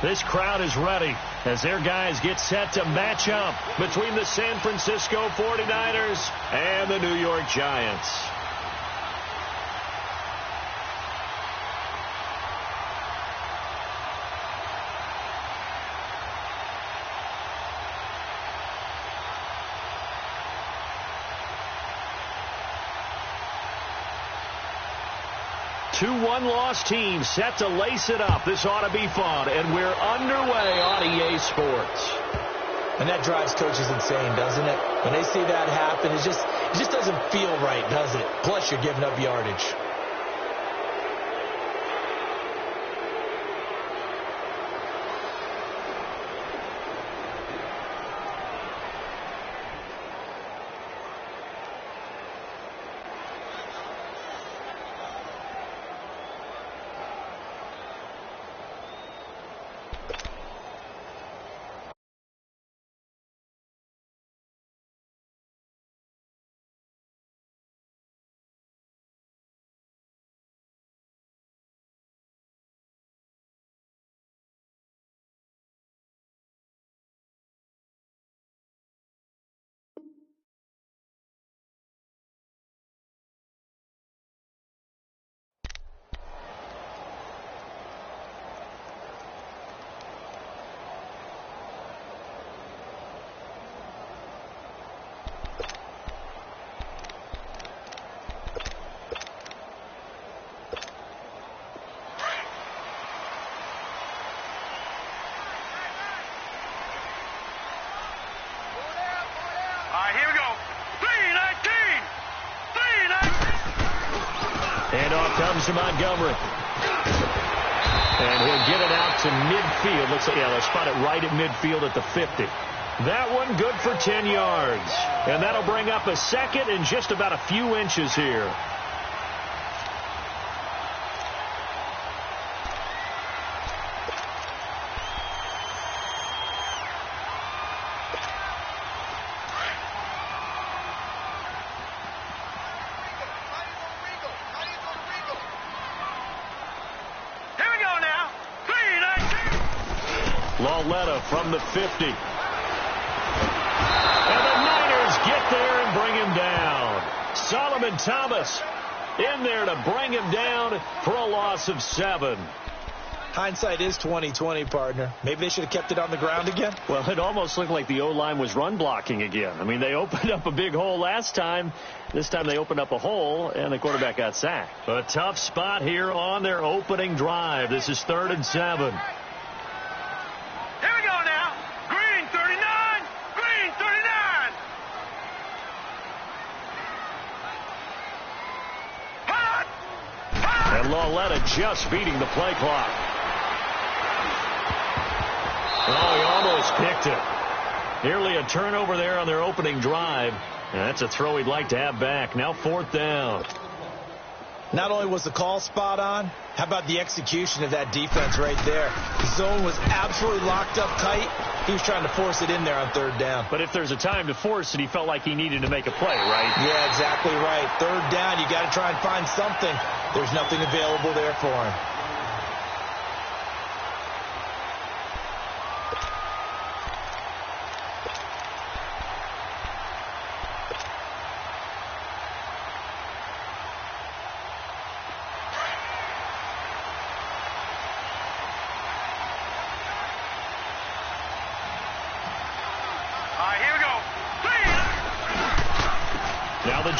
This crowd is ready as their guys get set to match up between the San Francisco 49ers and the New York Giants. Two one-loss teams set to lace it up. This ought to be fun, and we're underway on EA Sports. And that drives coaches insane, doesn't it? When they see that happen, it just doesn't feel right, does it? Plus, you're giving up yardage. Comes to Montgomery. And he'll get it out to midfield. Looks like, yeah, they'll spot it right at midfield at the 50. That one good for 10 yards. And that'll bring up a second and just about a few inches here. From the 50. And the Niners get there and bring him down. Solomon Thomas in there to bring him down for a loss of 7. Hindsight is 20/20, partner. Maybe they should have kept it on the ground again. Well, it almost looked like the O-line was run blocking again. I mean, they opened up a big hole last time. This time they opened up a hole, and the quarterback got sacked. A tough spot here on their opening drive. This is 3rd and 7. Lauletta just beating the play clock. Oh, he almost picked it. Nearly a turnover there on their opening drive. And that's a throw he'd like to have back. Now 4th down. Not only was the call spot on, how about the execution of that defense right there? The zone was absolutely locked up tight. He was trying to force it in there on 3rd down. But if there's a time to force it, he felt like he needed to make a play, right? Yeah, exactly right. 3rd down, you got to try and find something. There's nothing available there for him.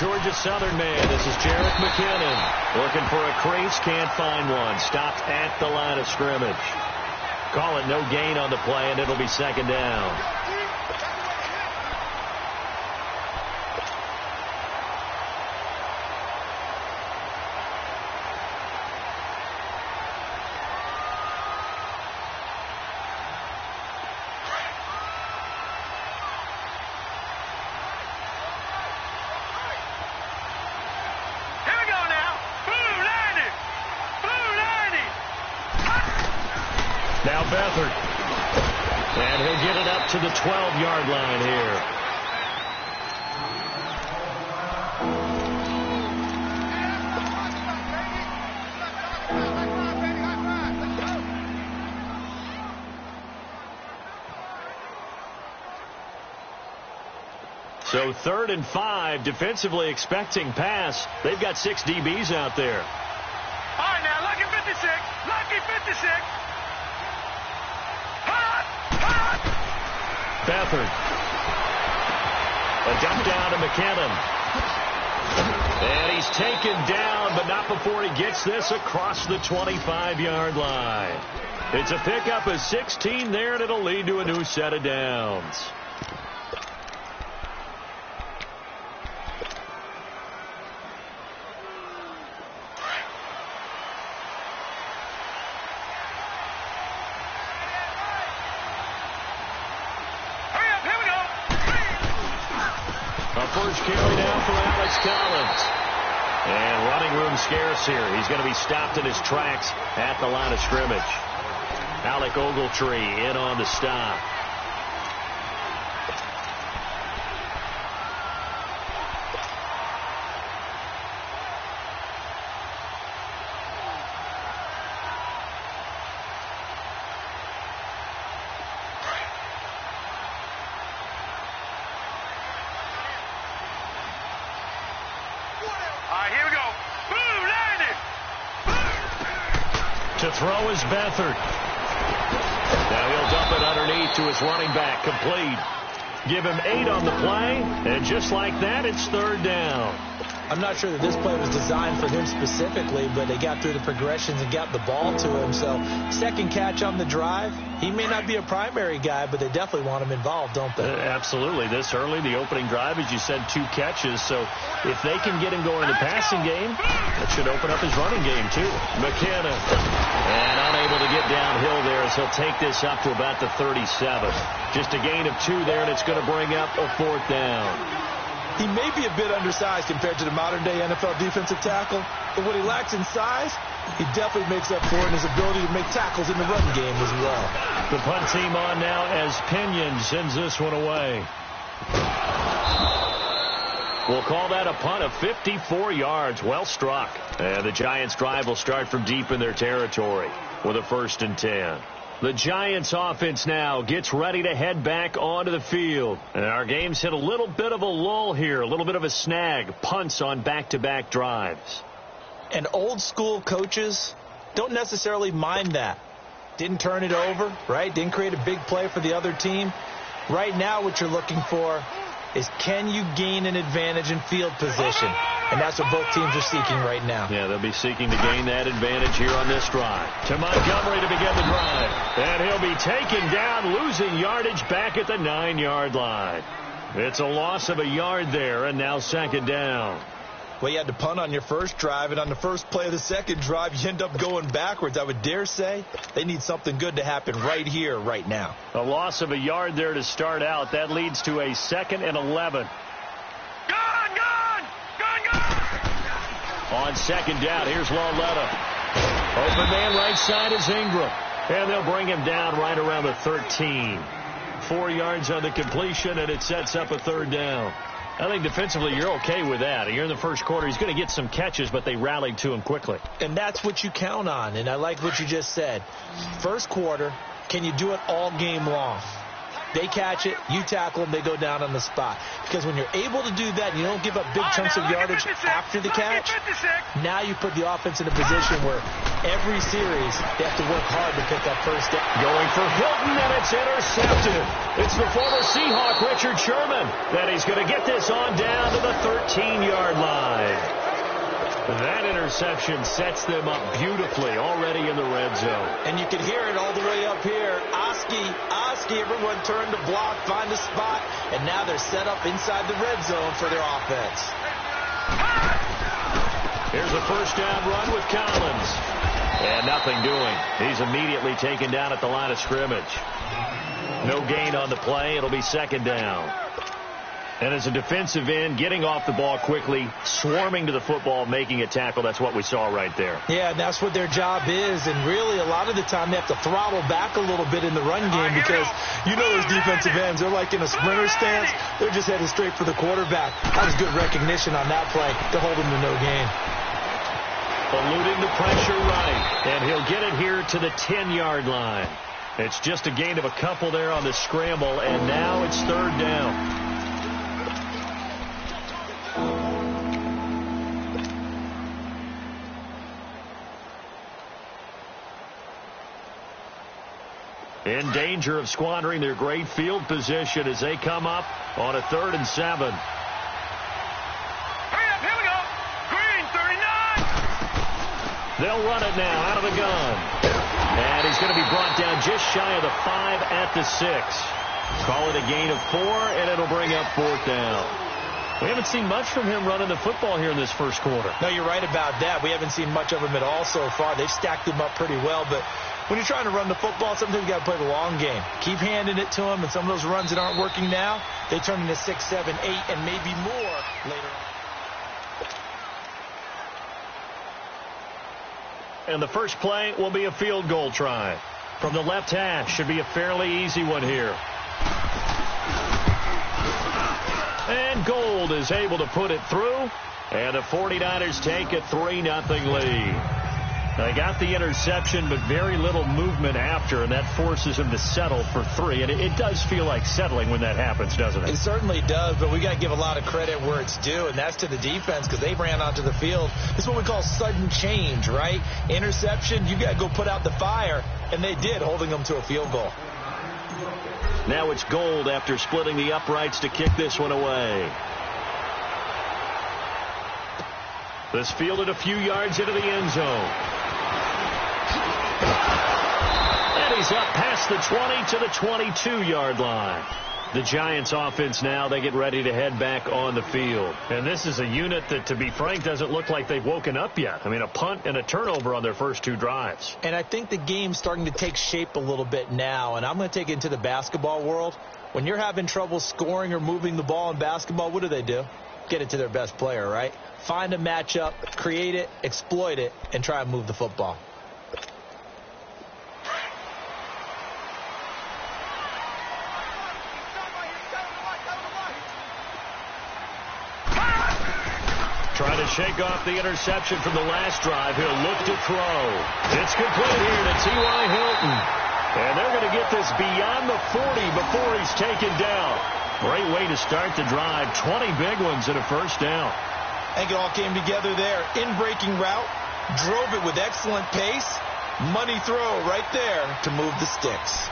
Georgia Southern man. This is Jarek McKinnon. Looking for a crease. Can't find one. Stopped at the line of scrimmage. Call it no gain on the play, and it'll be 2nd down. And he'll get it up to the 12-yard line here. So 3rd and 5, defensively expecting pass. They've got 6 DBs out there. All right, now, lucky 56. Lucky 56. Hot. Beathard. A dump down to McKinnon. And he's taken down, but not before he gets this across the 25-yard line. It's a pickup of 16 there, and it'll lead to a new set of downs. First carry down for Alex Collins. And running room scarce here. He's going to be stopped in his tracks at the line of scrimmage. Alec Ogletree in on the stop. To throw is Beathard. Now he'll dump it underneath to his running back. Complete. Give him 8 on the play. And just like that, it's 3rd down. I'm not sure that this play was designed for him specifically, but they got through the progressions and got the ball to him. So, second catch on the drive. He may not be a primary guy, but they definitely want him involved, don't they? Absolutely. This early, the opening drive, as you said, 2 catches. So, if they can get him going in the passing game, that should open up his running game, too. McKinnon. And unable to get downhill there as he'll take this up to about the 37. Just a gain of 2 there, and it's going to bring up a 4th down. He may be a bit undersized compared to the modern-day NFL defensive tackle, but what he lacks in size, he definitely makes up for in his ability to make tackles in the run game as well. The punt team on now as Pinion sends this one away. We'll call that a punt of 54 yards. Well struck. And the Giants' drive will start from deep in their territory with a 1st and 10. The Giants offense now gets ready to head back onto the field. And our game's hit a little bit of a lull here, a little bit of a snag. Punts on back-to-back drives. And old school coaches don't necessarily mind that. Didn't turn it over, right? Didn't create a big play for the other team. Right now what you're looking for is, can you gain an advantage in field position? And that's what both teams are seeking right now. Yeah, they'll be seeking to gain that advantage here on this drive. To Montgomery to begin the drive. And he'll be taken down, losing yardage back at the 9-yard line. It's a loss of a yard there, and now 2nd down. Well, you had to punt on your first drive, and on the first play of the second drive, you end up going backwards. I would dare say they need something good to happen right here, right now. A loss of a yard there to start out. That leads to a 2nd and 11. On 2nd down, here's Lauletta. Open man right side is Ingram. And they'll bring him down right around the 13. 4 yards on the completion, and it sets up a 3rd down. I think defensively you're okay with that. You're in the first quarter. He's going to get some catches, but they rallied to him quickly. And that's what you count on, and I like what you just said. First quarter, can you do it all game long? They catch it, you tackle them, they go down on the spot. Because when you're able to do that, and you don't give up big chunks of yardage after the catch, now you put the offense in a position where every series they have to work hard to pick up first down. Going for Hilton, and it's intercepted. It's the former Seahawk, Richard Sherman, that he's going to get this on down to the 13-yard line. That interception sets them up beautifully already in the red zone. And you can hear it all the way up here. Oski, everyone turned to block, find a spot, and now they're set up inside the red zone for their offense. Here's a 1st down run with Collins. And nothing doing. He's immediately taken down at the line of scrimmage. No gain on the play. It'll be 2nd down. And as a defensive end, getting off the ball quickly, swarming to the football, making a tackle, that's what we saw right there. Yeah, and that's what their job is. And really, a lot of the time, they have to throttle back a little bit in the run game because you know those defensive ends, they're like in a sprinter stance. They're just headed straight for the quarterback. That was good recognition on that play to hold him to no gain. Eluding the pressure right, and he'll get it here to the 10-yard line. It's just a gain of a couple there on the scramble, and now it's 3rd down. in danger of squandering their great field position as they come up on a 3rd and 7. Hurry up, here we go. Green, 39. They'll run it now out of the gun. And he's going to be brought down just shy of the 5 at the 6. Call it a gain of 4, and it'll bring up 4th down. We haven't seen much from him running the football here in this first quarter. No, you're right about that. We haven't seen much of him at all so far. They've stacked him up pretty well, but when you're trying to run the football, sometimes you got to play the long game. Keep handing it to him, and some of those runs that aren't working now, they turn into 6, 7, 8, and maybe more later on. And the first play will be a field goal try. From the left hash, should be a fairly easy one here. And Gold is able to put it through, and the 49ers take a 3-0 lead. They got the interception, but very little movement after, and that forces him to settle for 3. And it does feel like settling when that happens, doesn't it? It certainly does, but we got to give a lot of credit where it's due, and that's to the defense because they ran onto the field. This is what we call sudden change, right? Interception, you got to go put out the fire, and they did, holding them to a field goal. Now it's Gold after splitting the uprights to kick this one away. This fielded a few yards into the end zone. And he's up past the 20 to the 22-yard line. The Giants offense now, they get ready to head back on the field. And this is a unit that, to be frank, doesn't look like they've woken up yet. I mean, a punt and a turnover on their first 2 drives. And I think the game's starting to take shape a little bit now, and I'm going to take it into the basketball world. When you're having trouble scoring or moving the ball in basketball, what do? Get it to their best player, right? Find a matchup, create it, exploit it, and try and move the football. Trying to shake off the interception from the last drive. He'll look to throw. It's complete here to T.Y. Hilton. And they're going to get this beyond the 40 before he's taken down. Great way to start the drive. 20 big ones and a first down. I think it all came together there. In-breaking route, drove it with excellent pace. Money throw right there to move the sticks.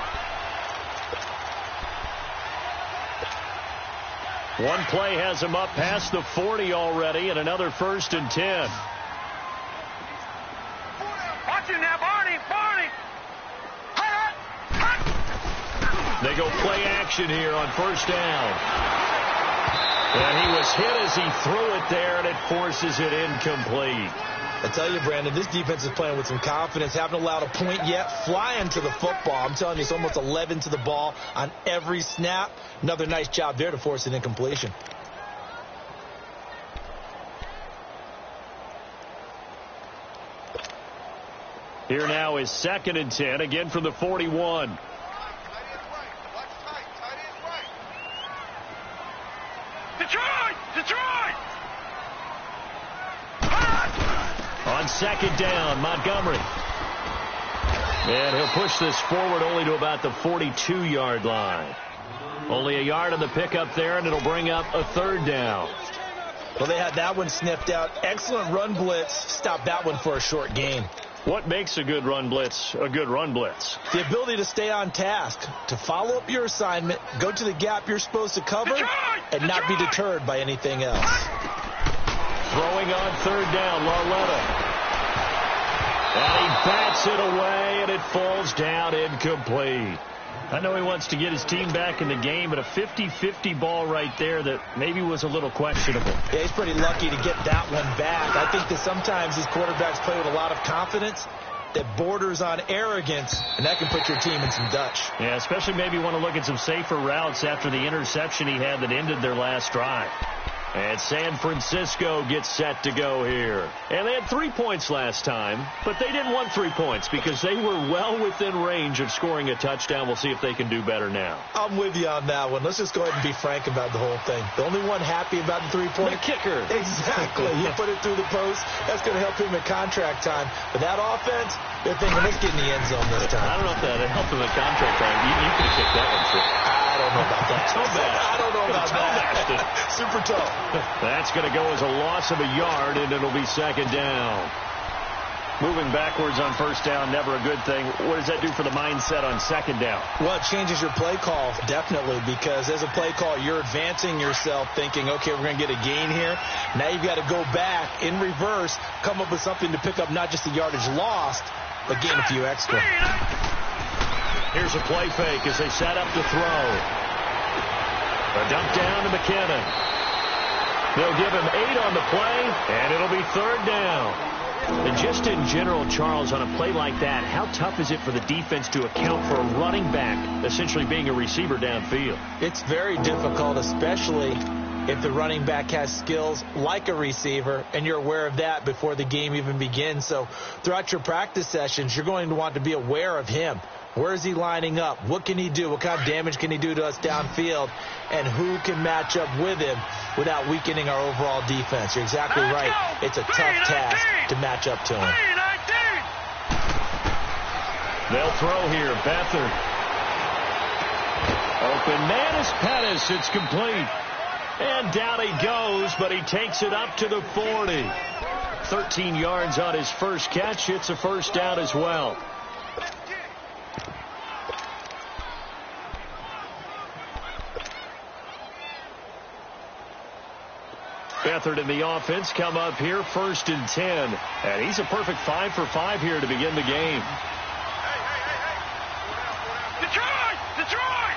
One play has him up past the 40 already, and another 1st and 10. Watch it now, Barney. They go play action here on 1st down. And he was hit as he threw it there, and it forces it incomplete. I tell you, Brandon, this defense is playing with some confidence. Haven't allowed a point yet. Flying to the football. I'm telling you, it's almost 11 to the ball on every snap. Another nice job there to force an incompletion. Here now is 2nd and 10, again from the 41. Detroit! On 2nd down, Montgomery. And he'll push this forward only to about the 42-yard line. Only a yard on the pickup there, and it'll bring up a 3rd down. Well, they had that one sniffed out. Excellent run blitz. Stopped that one for a short gain. What makes a good run blitz a good run blitz? The ability to stay on task, to follow up your assignment, go to the gap you're supposed to cover, and not be deterred by anything else. Throwing on 3rd down, Larletta. And he bats it away, and it falls down incomplete. I know he wants to get his team back in the game, but a 50-50 ball right there that maybe was a little questionable. Yeah, he's pretty lucky to get that one back. I think that sometimes these quarterbacks play with a lot of confidence that borders on arrogance, and that can put your team in some Dutch. Yeah, especially maybe want to look at some safer routes after the interception he had that ended their last drive. And San Francisco gets set to go here. And they had 3 points last time, but they didn't want 3 points because they were well within range of scoring a touchdown. We'll see if they can do better now. I'm with you on that one. Let's just go ahead and be frank about the whole thing. The only one happy about the 3-point. The kicker. Exactly. He put it through the post. That's going to help him in contract time. But that offense, they're thinking, let's get in the end zone this time. I don't know if that helped him in contract time. You could have kicked that one, too. I don't know about that. I don't know about that. Super tough. That's going to go as a loss of a yard, and it'll be 2nd down. Moving backwards on first down, never a good thing. What does that do for the mindset on second down? Well, it changes your play call, definitely, because as a play call, you're advancing yourself thinking, okay, we're going to get a gain here. Now you've got to go back in reverse, come up with something to pick up not just the yardage lost, but gain a few extra. Here's a play fake as they set up to throw. A dump down to McKinnon. They'll give him 8 on the play, and it'll be third down. And just in general, Charles, on a play like that, how tough is it for the defense to account for a running back essentially being a receiver downfield? It's very difficult, especially if the running back has skills like a receiver, and you're aware of that before the game even begins. So throughout your practice sessions, you're going to want to be aware of him. Where is he lining up? What can he do? What kind of damage can he do to us downfield? And who can match up with him without weakening our overall defense? You're exactly right. It's a tough task to match up to him. They'll throw here. Beathard. Open man is Pettis. It's complete. And down he goes, but he takes it up to the 40. 13 yards on his first catch. It's a first down as well. Beathard and the offense come up here, 1st and 10. And he's a perfect 5 for 5 here to begin the game. Detroit! Detroit!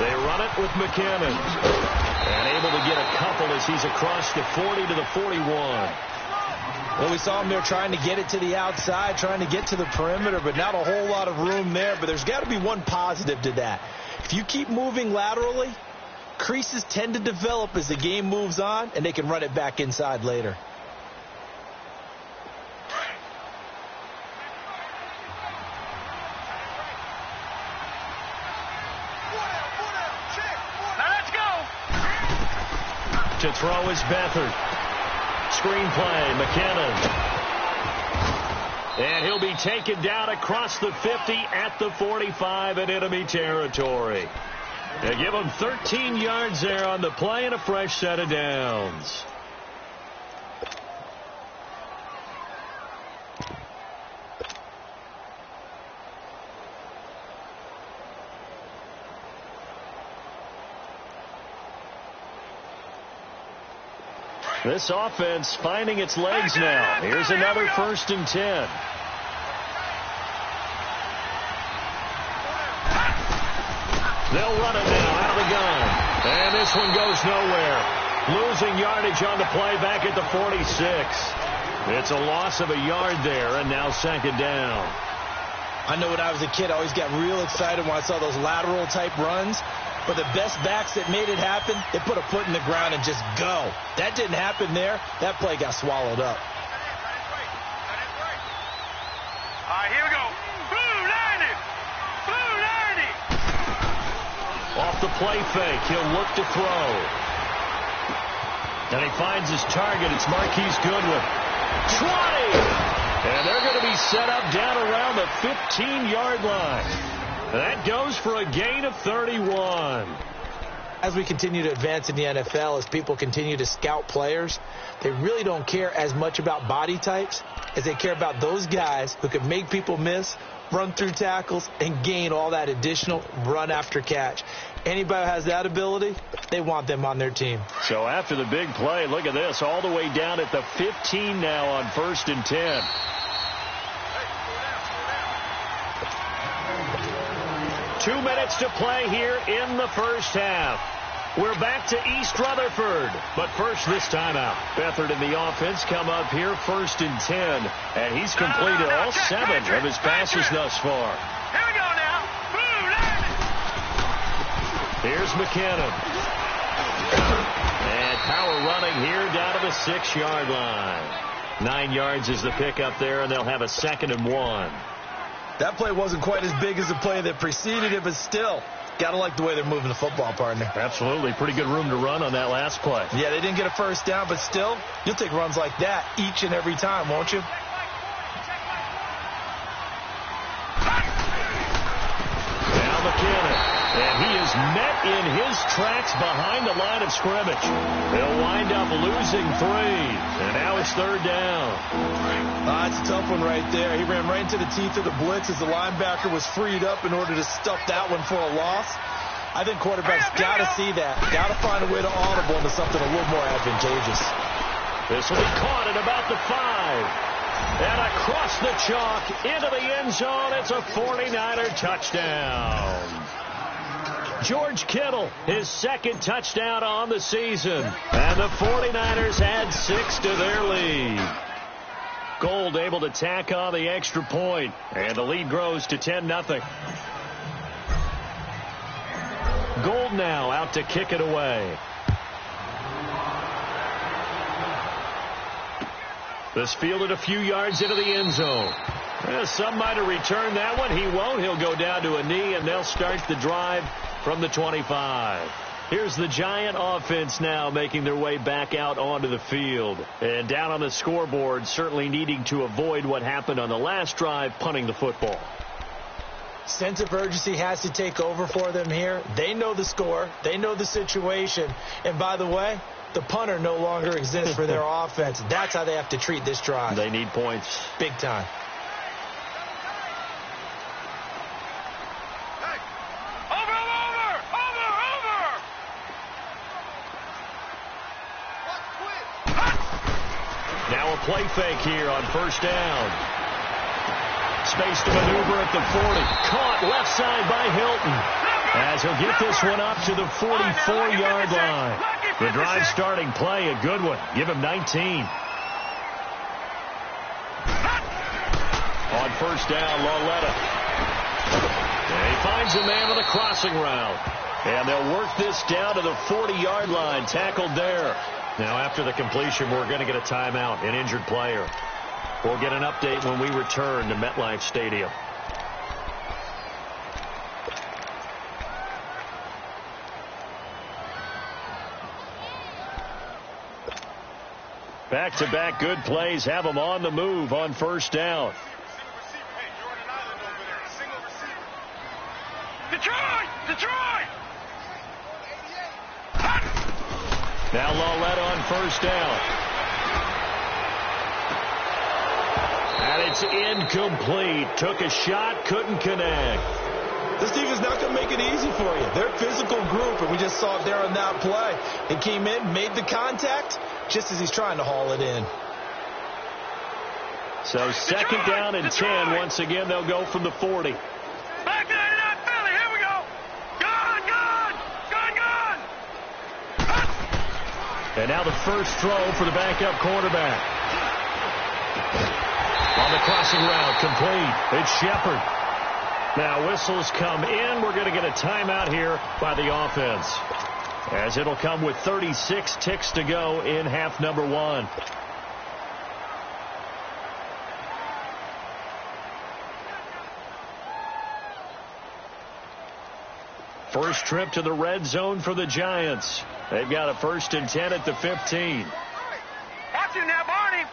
They run it with McKinnon. And able to get a couple as he's across the 40 to the 41. Well, we saw him there trying to get it to the outside, trying to get to the perimeter, but not a whole lot of room there. But there's got to be one positive to that. If you keep moving laterally, creases tend to develop as the game moves on, and they can run it back inside later. Now let's go! To throw is Beathard. Screen play, McKinnon. And he'll be taken down across the 50 at the 45 in enemy territory. They give him 13 yards there on the play and a fresh set of downs. This offense finding its legs now. Here's another 1st and 10. They'll run it now out of the gun. And this one goes nowhere. Losing yardage on the play back at the 46. It's a loss of a yard there, and now 2nd down. I know when I was a kid, I always got real excited when I saw those lateral type runs. But the best backs that made it happen, they put a foot in the ground and just go. That didn't happen there. That play got swallowed up. All right, here we go. Blue 90! Blue 90! Off the play fake, he'll look to throw. And he finds his target. It's Marquise Goodwin. 20! And they're going to be set up down around the 15-yard line. That goes for a gain of 31. As we continue to advance in the NFL, as people continue to scout players, they really don't care as much about body types as they care about those guys who can make people miss, run through tackles, and gain all that additional run after catch. Anybody who has that ability, they want them on their team. So after the big play, look at this, all the way down at the 15 now on 1st and 10. Two minutes to play here in the first half. We're back to East Rutherford. But first, this timeout. Beathard and the offense come up here 1st and 10. And he's completed all 7 of his passes thus far. Here we go now. Blue 90! Here's McKinnon. And power running here down to the 6-yard line. 9 yards is the pickup there, and they'll have a 2nd and 1. That play wasn't quite as big as the play that preceded it, but still, got to like the way they're moving the football, partner. Absolutely. Pretty good room to run on that last play. Yeah, they didn't get a first down, but still, you'll take runs like that each and every time, won't you? Now McKinnon. And he is met in his tracks behind the line of scrimmage. They'll wind up losing 3. And now it's 3rd down. That's a tough one right there. He ran right into the teeth of the blitz as the linebacker was freed up in order to stuff that one for a loss. I think quarterbacks got to see that. Got to find a way to audible into something a little more advantageous. This will be caught at about the 5. And across the chalk into the end zone. It's a 49er touchdown. George Kittle, his 2nd touchdown on the season. And the 49ers add 6 to their lead. Gold able to tack on the extra point. And the lead grows to 10-0. Gold now out to kick it away. This fielded a few yards into the end zone. Some might have returned that one. He won't. He'll go down to a knee, and they'll start the drive from the 25. Here's the Giant offense now making their way back out onto the field. And down on the scoreboard, certainly needing to avoid what happened on the last drive, punting the football. Sense of urgency has to take over for them here. They know the score. They know the situation. And by the way, the punter no longer exists for their offense. That's how they have to treat this drive. They need points. Big time. Hey. Over! Now a play fake here on 1st down. Space to maneuver at the 40. Caught left side by Hilton. As he'll get this one up to the 44-yard line. The drive starting play, a good one. Give him 19. On 1st down, Lauletta. And he finds a man with a crossing route. And they'll work this down to the 40-yard line. Tackled there. Now after the completion, we're going to get a timeout, an injured player. We'll get an update when we return to MetLife Stadium. Back-to-back good plays have them on the move on 1st down. Detroit! Now Lauletta on 1st down. And it's incomplete. Took a shot, couldn't connect. This defense not going to make it easy for you. They're a physical group, and we just saw it there on that play. He came in, made the contact, just as he's trying to haul it in. So 2nd down and 10. Once again, they'll go from the 40. Back to 89 Philly. Here we go. Gone. And now the first throw for the backup quarterback. On the crossing route, complete. It's Shepard. Now whistles come in. We're going to get a timeout here by the offense, as it'll come with 36 ticks to go in half number 1. First trip to the red zone for the Giants. They've got a 1st and 10 at the 15. Watch it now, Barney.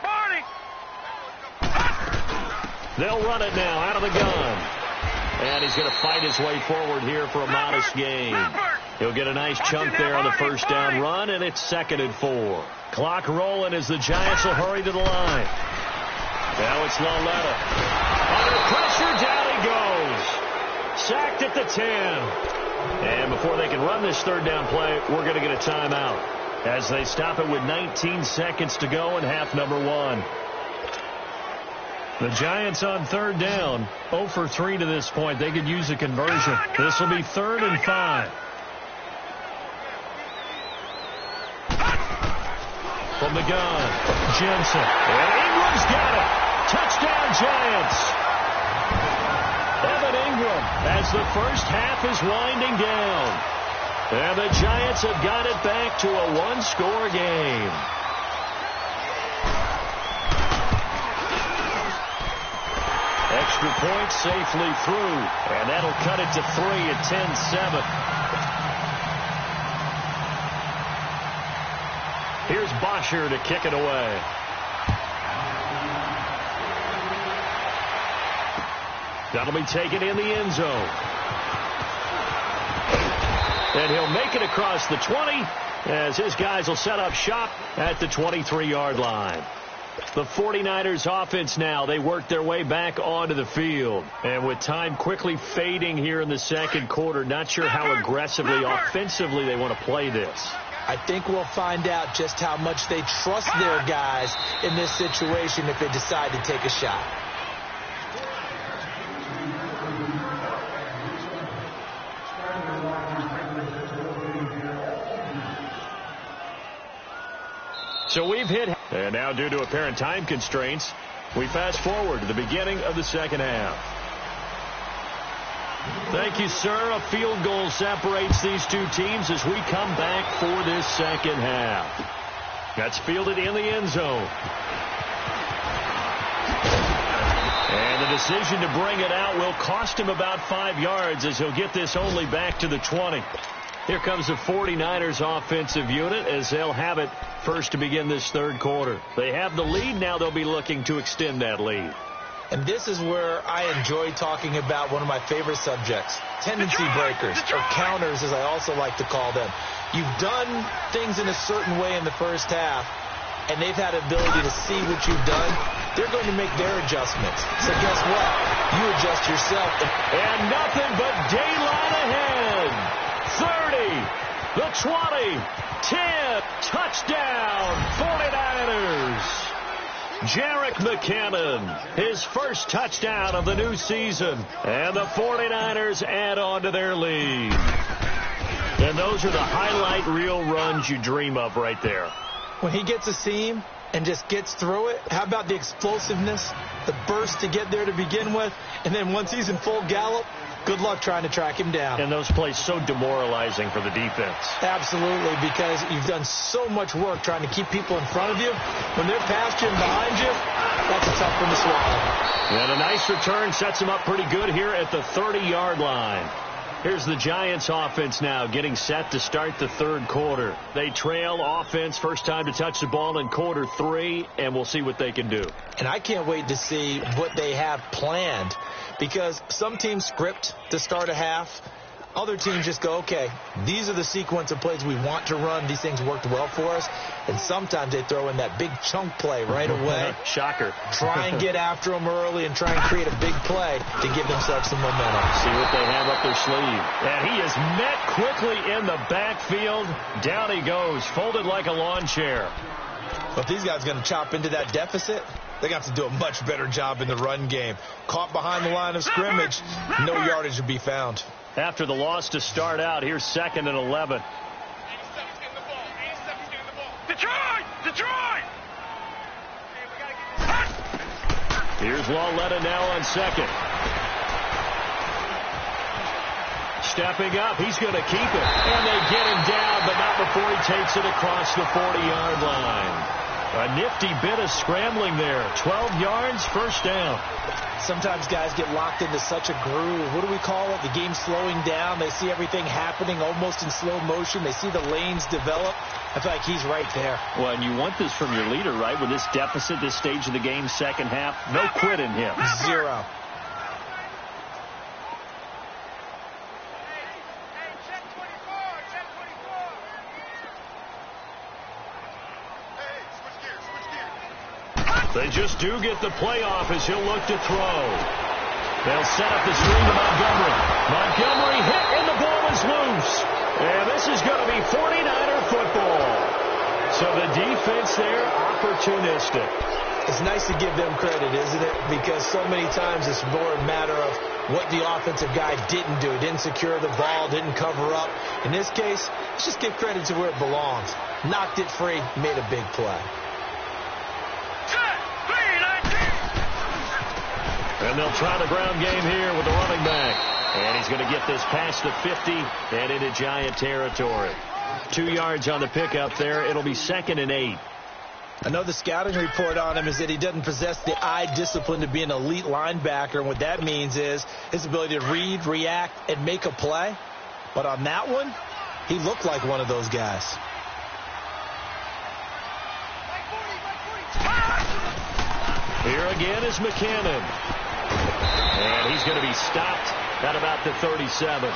They'll run it now out of the gun. And he's going to fight his way forward here for a modest gain. He'll get a nice chunk there on the 1st down run, and it's 2nd and 4. Clock rolling as the Giants will hurry to the line. Now it's Lauletta. Under pressure, down he goes. Sacked at the 10. And before they can run this 3rd down play, we're going to get a timeout, as they stop it with 19 seconds to go in half number 1. The Giants on 3rd down, 0 for 3 to this point. They could use a conversion. This will be 3rd and 5. From the gun, Jensen. And Ingram's got it. Touchdown, Giants. Evan Ingram, as the first half is winding down. And the Giants have got it back to a 1-score game. Extra point safely through, and that'll cut it to 3 at 10-7. Here's Bosher to kick it away. That'll be taken in the end zone. And he'll make it across the 20 as his guys will set up shop at the 23-yard line. The 49ers offense now, they work their way back onto the field. And with time quickly fading here in the second quarter, not sure how aggressively, offensively they want to play this. I think we'll find out just how much they trust their guys in this situation if they decide to take a shot. So we've hit, and now due to apparent time constraints, we fast forward to the beginning of the second half. Thank you, sir. A field goal separates these two teams as we come back for this second half. That's fielded in the end zone. And the decision to bring it out will cost him about 5 yards as he'll get this only back to the 20. Here comes the 49ers offensive unit as they'll have it first to begin this third quarter. They have the lead. Now they'll be looking to extend that lead. And this is where I enjoy talking about one of my favorite subjects, tendency breakers, or counters as I also like to call them. You've done things in a certain way in the first half, and they've had the ability to see what you've done. They're going to make their adjustments. So guess what? You adjust yourself. And nothing but daylight ahead. 30, the 20, 10, touchdown, 49ers. Jerick McKinnon, his first touchdown of the new season. And the 49ers add on to their lead. And those are the highlight reel runs you dream of right there. When he gets a seam and just gets through it, how about the explosiveness, the burst to get there to begin with, and then once he's in full gallop, good luck trying to track him down. And those plays so demoralizing for the defense. Absolutely, because you've done so much work trying to keep people in front of you. When they're past you and behind you, that's a tough one to swallow. And a nice return sets him up pretty good here at the 30-yard line. Here's the Giants offense now getting set to start the third quarter. They trail offense, first time to touch the ball in quarter 3, and we'll see what they can do. And I can't wait to see what they have planned, because some teams script to start a half. Other teams just go, okay, these are the sequence of plays we want to run. These things worked well for us. And sometimes they throw in that big chunk play right away. Shocker. Try and get after them early and try and create a big play to give themselves some momentum. See what they have up their sleeve. And he is met quickly in the backfield. Down he goes, folded like a lawn chair. But if these guys are going to chop into that deficit, they got to do a much better job in the run game. Caught behind the line of scrimmage, no yardage to be found. After the loss to start out, here's 2nd and 11. Detroit! Here's Lawletta now on 2nd. Stepping up, he's going to keep it. And they get him down, but not before he takes it across the 40-yard line. A nifty bit of scrambling there. 12 yards, first down. Sometimes guys get locked into such a groove. What do we call it? The game's slowing down. They see everything happening almost in slow motion. They see the lanes develop. I feel like he's right there. Well, and you want this from your leader, right? With this deficit, this stage of the game, second half, no quit in him. 0. They just do get the playoff as he'll look to throw. They'll set up the screen to Montgomery. Montgomery hit and the ball is loose. And this is going to be 49er football. So the defense there, opportunistic. It's nice to give them credit, isn't it? Because so many times it's more a matter of what the offensive guy didn't do. Didn't secure the ball, didn't cover up. In this case, let's just give credit to where it belongs. Knocked it free, made a big play. And they'll try the ground game here with the running back. And he's going to get this past the 50 and into Giant territory. 2 yards on the pickup there. It'll be 2nd and 8. I know the scouting report on him is that he doesn't possess the eye discipline to be an elite linebacker. And what that means is his ability to read, react, and make a play. But on that one, he looked like one of those guys. Here again is McKinnon. And he's going to be stopped at about the 37.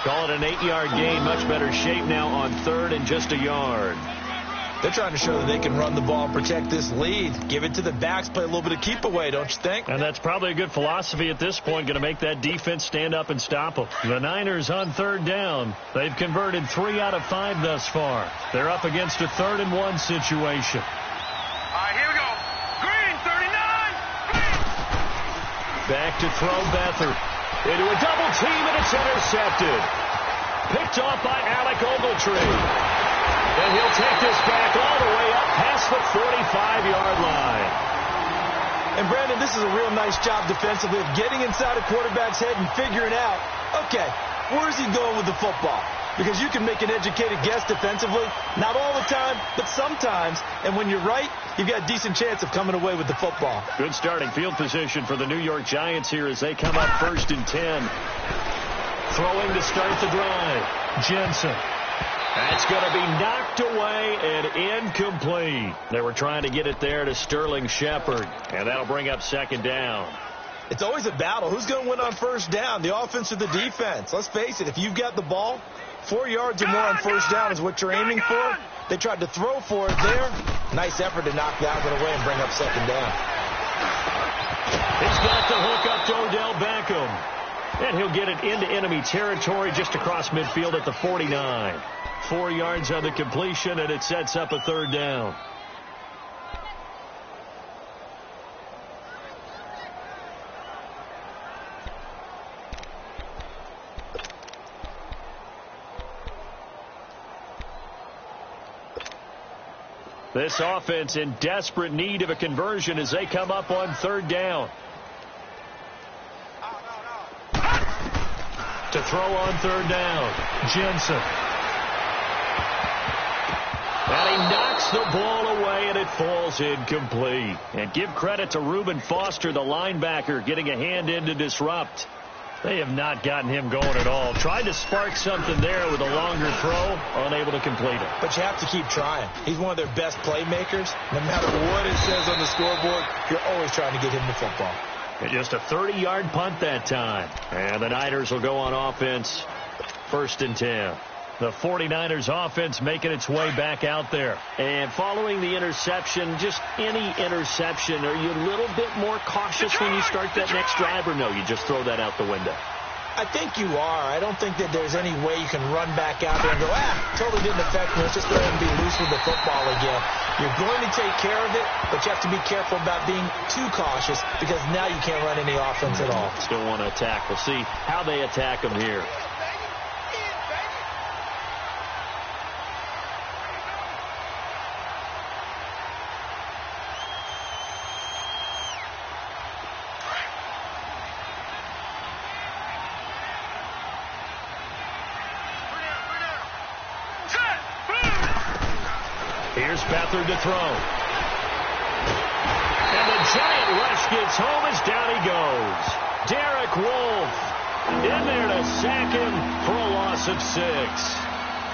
Call it an 8-yard gain. Much better shape now on 3rd and just a yard. They're trying to show that they can run the ball and protect this lead. Give it to the backs, play a little bit of keep away, don't you think? And that's probably a good philosophy at this point, going to make that defense stand up and stop them. The Niners on 3rd down. They've converted 3 out of 5 thus far. They're up against a 3rd and 1 situation. All right, here we go. Green, 39. Back to throw Beathard. Into a double team, and it's intercepted. Picked off by Alec Ogletree. And he'll take this back all the way up past the 45-yard line. And, Brandon, this is a real nice job defensively of getting inside a quarterback's head and figuring out, okay, where's he going with the football? Because you can make an educated guess defensively, not all the time, but sometimes. And when you're right, you've got a decent chance of coming away with the football. Good starting field position for the New York Giants here as they come up 1st and 10. Throwing to start the drive. Jensen. That's going to be knocked away and incomplete. They were trying to get it there to Sterling Shepard, and that'll bring up 2nd down. It's always a battle. Who's going to win on 1st down, the offense or the defense? Let's face it, if you've got the ball, 4 yards or more on 1st down is what you're aiming for. They tried to throw for it there. Nice effort to knock that one away and bring up 2nd down. He's got the hook up to Odell Beckham. And he'll get it into enemy territory just across midfield at the 49. 4 yards on the completion, and it sets up a 3rd down. This offense in desperate need of a conversion as they come up on 3rd down. To throw on 3rd down, Jensen. And he knocks the ball away, and it falls incomplete. And give credit to Reuben Foster, the linebacker, getting a hand in to disrupt. They have not gotten him going at all. Tried to spark something there with a longer throw, unable to complete it. But you have to keep trying. He's one of their best playmakers. No matter what it says on the scoreboard, you're always trying to get him the football. And just a 30-yard punt that time. And the Niners will go on offense, 1st and 10. The 49ers offense making its way back out there. And following the interception, just any interception, are you a little bit more cautious when you start that next drive, or no, you just throw that out the window? I think you are. I don't think that there's any way you can run back out there and go, totally didn't affect me. Let's just go ahead and be loose with the football again. You're going to take care of it, but you have to be careful about being too cautious because now you can't run any offense at all. Still want to attack. We'll see how they attack them here. Here's Beathard to throw. And the giant rush gets home as down he goes. Derek Wolfe in there to sack him for a loss of 6.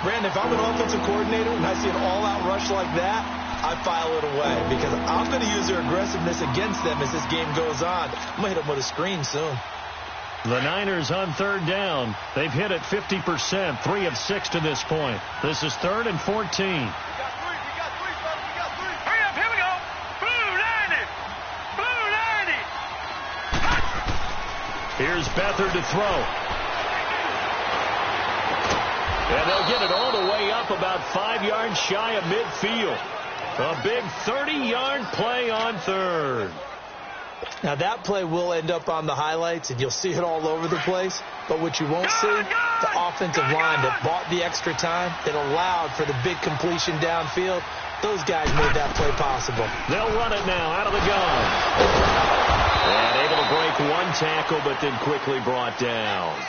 Brandon, if I'm an offensive coordinator and I see an all-out rush like that, I file it away because I'm going to use their aggressiveness against them as this game goes on. I'm going to hit them with a screen soon. The Niners on 3rd down. They've hit it 50%, 3 of 6 to this point. This is 3rd and 14. Here's Beathard to throw. And they'll get it all the way up about 5 yards shy of midfield. A big 30-yard play on 3rd. Now, that play will end up on the highlights, and you'll see it all over the place. But what you won't see, the offensive line that bought the extra time, that allowed for the big completion downfield, those guys made that play possible. They'll run it now out of the gun. And able to break one tackle, but then quickly brought down.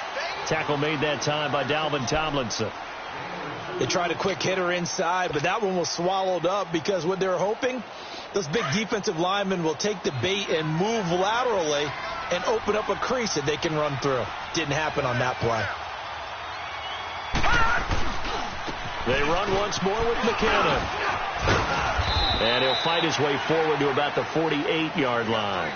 Tackle made that time by Dalvin Tomlinson. They tried a quick hitter inside, but that one was swallowed up because what they're hoping, those big defensive linemen will take the bait and move laterally and open up a crease that they can run through. Didn't happen on that play. They run once more with McKinnon. And he'll fight his way forward to about the 48-yard line.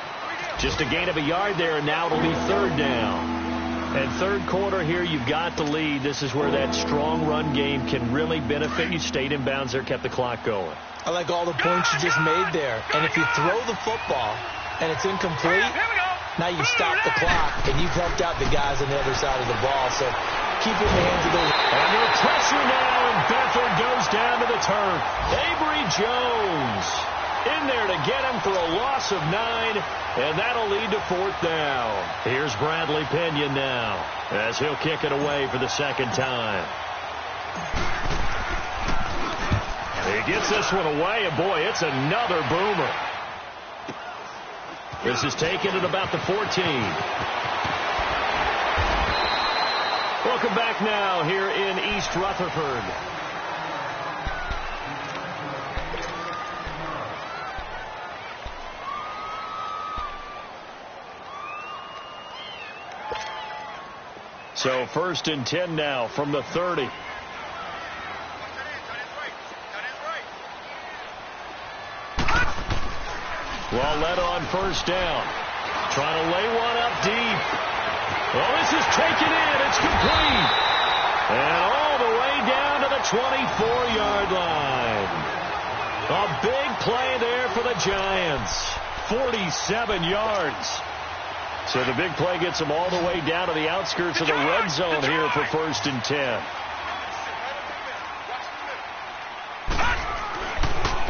Just a gain of a yard there, and now it'll be 3rd down. And third quarter here, you've got the lead. This is where that strong run game can really benefit you. Stayed in bounds there, kept the clock going. I like all the points you just made there. And if you throw the football and it's incomplete, now you stop the clock and you've helped out the guys on the other side of the ball. So keep it in the hands of those. Under pressure now, and Beathard goes down to the turf. Avery Jones in there to get him for a loss of 9, and that'll lead to fourth down. Here's Bradley Pena now as he'll kick it away for the second time. He gets this one away, and boy, it's another boomer. This is taken at about the 14. Welcome back now here in East Rutherford. So 1st and 10 now from the 30. Lauletta on first down. Trying to lay one up deep. Well, this is taken in. It's complete. And all the way down to the 24-yard line. A big play there for the Giants. 47 yards. So the big play gets them all the way down to the outskirts of the red zone here for 1st and 10.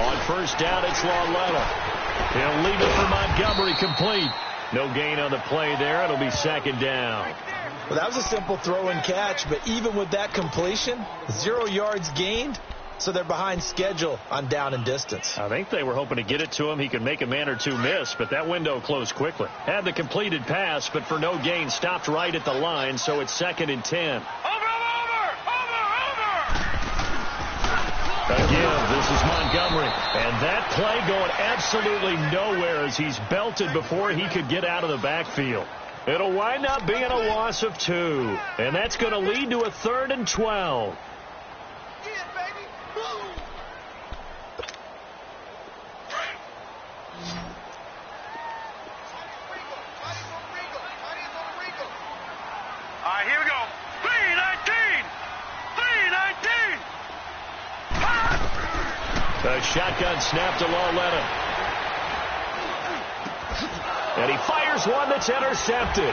On first down, it's Lauletta. He'll leave it for Montgomery, complete. No gain on the play there. It'll be 2nd down. Well, that was a simple throw and catch, but even with that completion, 0 yards gained, so they're behind schedule on down and distance. I think they were hoping to get it to him. He could make a man or two miss, but that window closed quickly. Had the completed pass, but for no gain, stopped right at the line, so it's 2nd and 10. Again, this is Montgomery, and that play going absolutely nowhere as he's belted before he could get out of the backfield. It'll wind up being a loss of 2, and that's going to lead to a 3rd and 12. All right, here we go. 3-19. 3-19. A shotgun snap to Lauletta. And he fires one that's intercepted.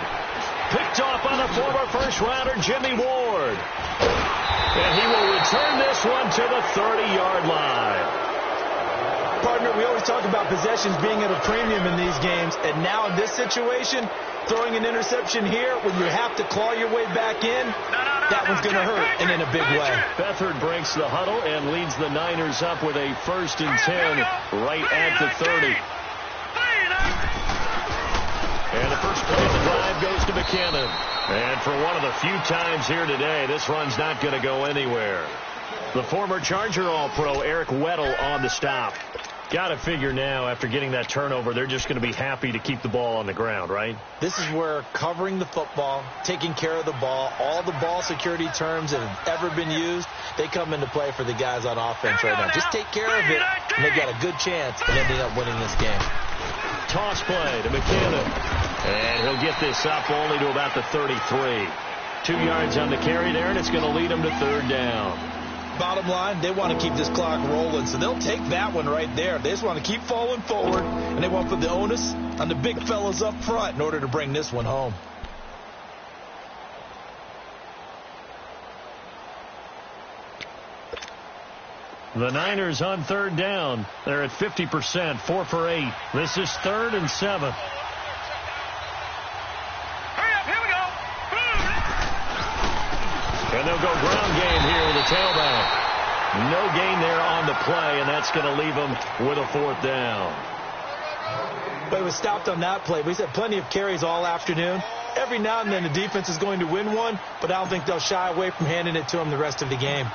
Picked off on the former first-rounder Jimmy Ward. And he will return this one to the 30-yard line. Partner, we always talk about possessions being at a premium in these games, and now in this situation, throwing an interception here when you have to claw your way back in, that one's going to hurt, and in a big way. Beathard breaks the huddle and leads the Niners up with a 1st and 10 right at the 30. And the first play of the drive goes to McKinnon. And for one of the few times here today, this run's not going to go anywhere. The former Charger All-Pro Eric Weddle on the stop. Got to figure now, after getting that turnover, they're just going to be happy to keep the ball on the ground, right? This is where covering the football, taking care of the ball, all the ball security terms that have ever been used, they come into play for the guys on offense right now. Just take care of it, and they got a good chance of ending up winning this game. Toss play to McKinnon. And he'll get this up only to about the 33. 2 yards on the carry there, and it's going to lead him to 3rd down. Bottom line, they want to keep this clock rolling, so they'll take that one right there. They just want to keep falling forward, and they want to put the onus on the big fellas up front in order to bring this one home. The Niners on 3rd down. They're at 50%, 4 for 8. This is 3rd and 7. And they'll go ground game here with a tailback. No gain there on the play, and that's going to leave them with a 4th down. But it was stopped on that play. We've had plenty of carries all afternoon. Every now and then the defense is going to win one, but I don't think they'll shy away from handing it to them the rest of the game.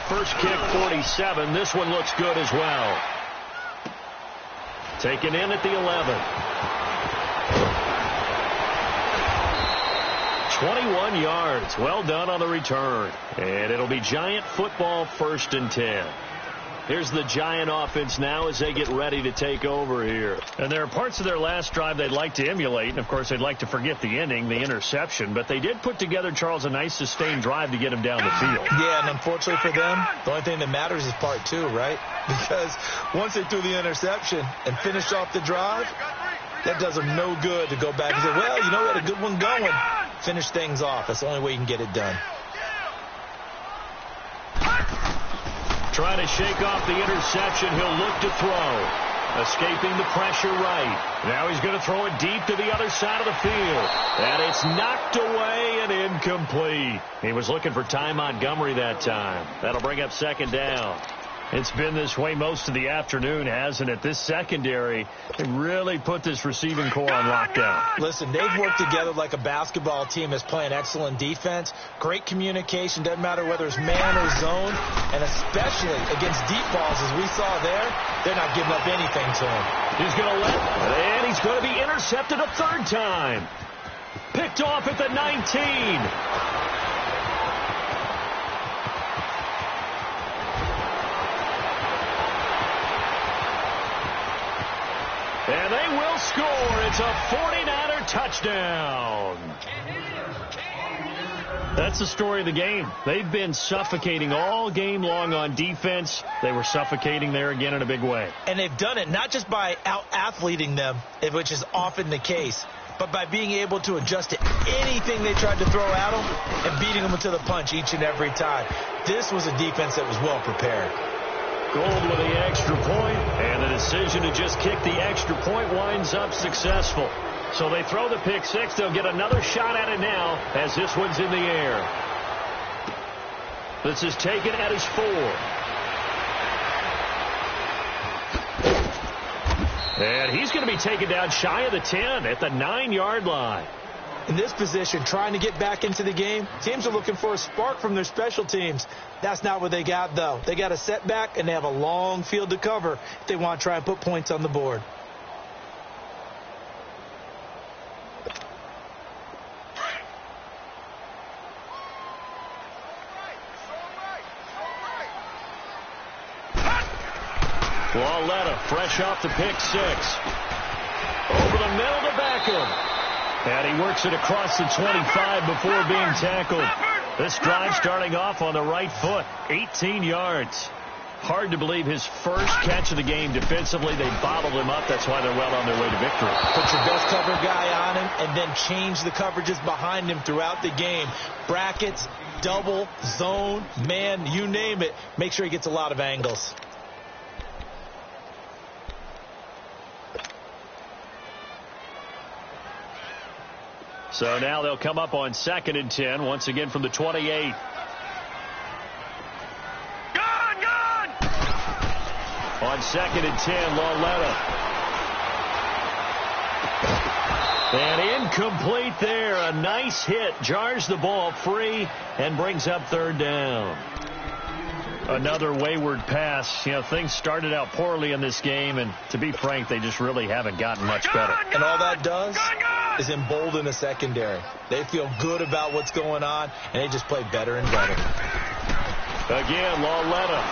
First kick, 47. This one looks good as well. Taken in at the 11. 21 yards. Well done on the return. And it'll be Giant football, 1st and 10. Here's the Giant offense now as they get ready to take over here. And there are parts of their last drive they'd like to emulate. And, of course, they'd like to forget the ending, the interception. But they did put together, Charles, a nice sustained drive to get him down the field. Yeah, and unfortunately for them, the only thing that matters is part two, right? Because once they threw the interception and finished off the drive, that does them no good to go back and say, well, you know, we had a good one going. Finish things off. That's the only way you can get it done. Trying to shake off the interception. He'll look to throw. Escaping the pressure right. Now he's going to throw it deep to the other side of the field. And it's knocked away and incomplete. He was looking for Ty Montgomery that time. That'll bring up second down. It's been this way most of the afternoon, hasn't it? This secondary, they really put this receiving core on lockdown. Listen, they've worked together like a basketball team that's playing excellent defense. Great communication. Doesn't matter whether it's man or zone. And especially against deep balls, as we saw there, they're not giving up anything to him. He's going to and he's going to be intercepted a third time. Picked off at the 19. And they will score. It's a 49er touchdown. That's the story of the game. They've been suffocating all game long on defense. They were suffocating there again in a big way. And they've done it not just by out-athleting them, which is often the case, but by being able to adjust to anything they tried to throw at them and beating them to the punch each and every time. This was a defense that was well prepared. Gold with the extra point, and the decision to just kick the extra point winds up successful. So they throw the pick six. They'll get another shot at it now as this one's in the air. This is taken at his 4. And he's going to be taken down shy of the 10 at the 9-yard line. In this position, trying to get back into the game, teams are looking for a spark from their special teams. That's not what they got, though. They got a setback, and they have a long field to cover if they want to try and put points on the board. Lauletta, fresh off the pick six. Over the middle to Beckham. And he works it across the 25 before being tackled. This drive starting off on the right foot, 18 yards. Hard to believe his first catch of the game defensively. They bottled him up. That's why they're well on their way to victory. Put your best cover guy on him and then change the coverages behind him throughout the game. Brackets, double, zone, man, you name it. Make sure he gets a lot of angles. So now they'll come up on 2nd and 10, once again from the 28. Gone! On 2nd and 10, Lauletta. And incomplete there. A nice hit. Jars the ball free and brings up 3rd down. Another wayward pass. You know, things started out poorly in this game, and to be frank, they just really haven't gotten much better. And all that does is embolden the secondary. They feel good about what's going on, and they just play better and better. Again, Lauletta.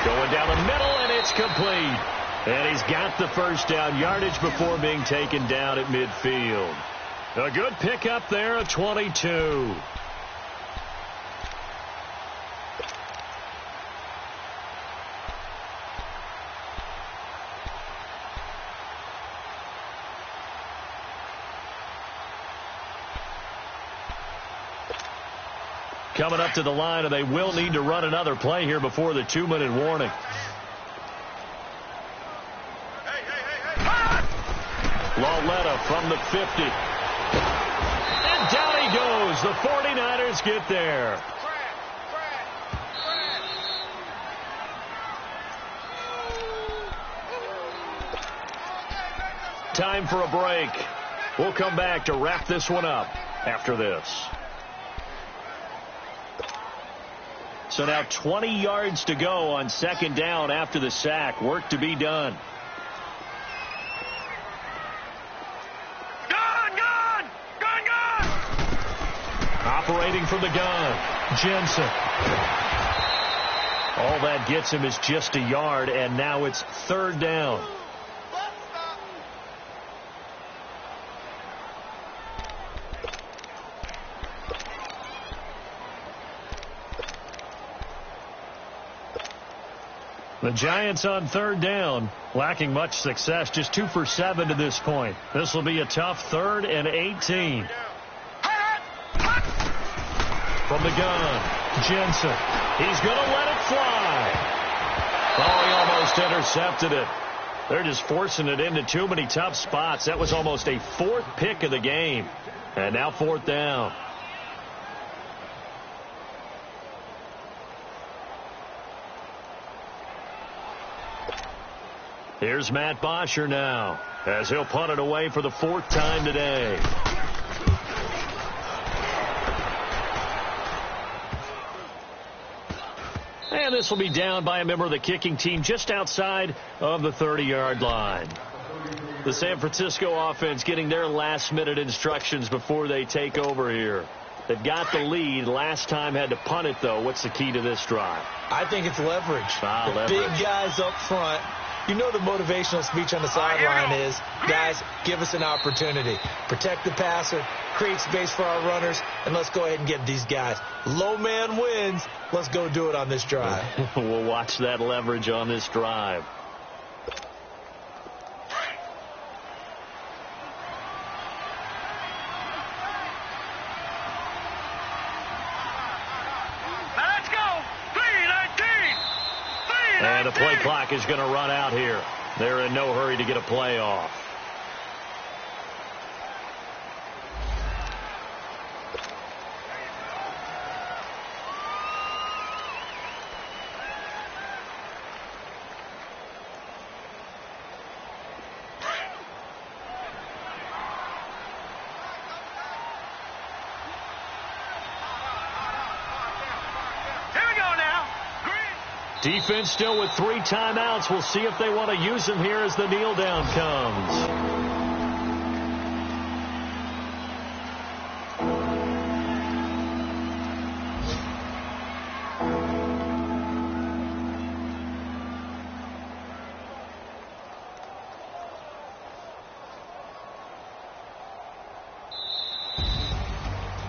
Going down the middle, and it's complete. And he's got the first down yardage before being taken down at midfield. A good pickup there at 22. Coming up to the line, and they will need to run another play here before the 2-minute warning. Lauletta from the 50. And down he goes. The 49ers get there. Time for a break. We'll come back to wrap this one up after this. So now 20 yards to go on 2nd down after the sack. Work to be done. Gone! Operating from the gun. Jensen. All that gets him is just a yard, and now it's 3rd down. The Giants on 3rd down, lacking much success, just 2 for 7 to this point. This will be a tough 3rd and 18. From the gun, Jensen. He's going to let it fly. Oh, he almost intercepted it. They're just forcing it into too many tough spots. That was almost a 4th pick of the game. And now 4th down. Here's Matt Bosher now, as he'll punt it away for the 4th time today. And this will be down by a member of the kicking team just outside of the 30-yard line. The San Francisco offense getting their last-minute instructions before they take over here. They've got the lead. Last time had to punt it, though. What's the key to this drive? I think it's leverage. Leverage. Big guys up front. You know the motivational speech on the sideline is, guys, give us an opportunity. Protect the passer, create space for our runners, and let's go ahead and get these guys. Low man wins. Let's go do it on this drive. We'll watch that leverage on this drive. And the play clock is going to run out here. They're in no hurry to get a play off. Defense still with 3 timeouts. We'll see if they want to use them here as the kneel down comes.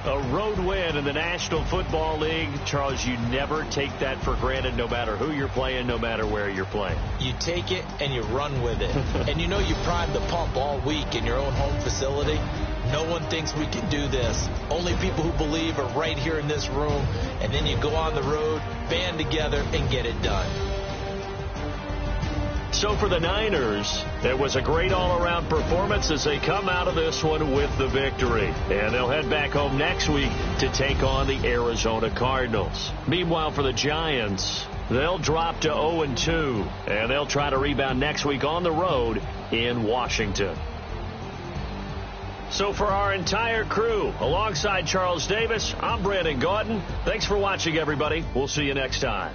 A road win in the National Football League. Charles, you never take that for granted, no matter who you're playing, no matter where you're playing. You take it and you run with it. And you know you primed the pump all week in your own home facility. No one thinks we can do this. Only people who believe are right here in this room. And then you go on the road, band together, and get it done. So for the Niners, it was a great all-around performance as they come out of this one with the victory. And they'll head back home next week to take on the Arizona Cardinals. Meanwhile, for the Giants, they'll drop to 0-2, and they'll try to rebound next week on the road in Washington. So for our entire crew, alongside Charles Davis, I'm Brandon Gaudin. Thanks for watching, everybody. We'll see you next time.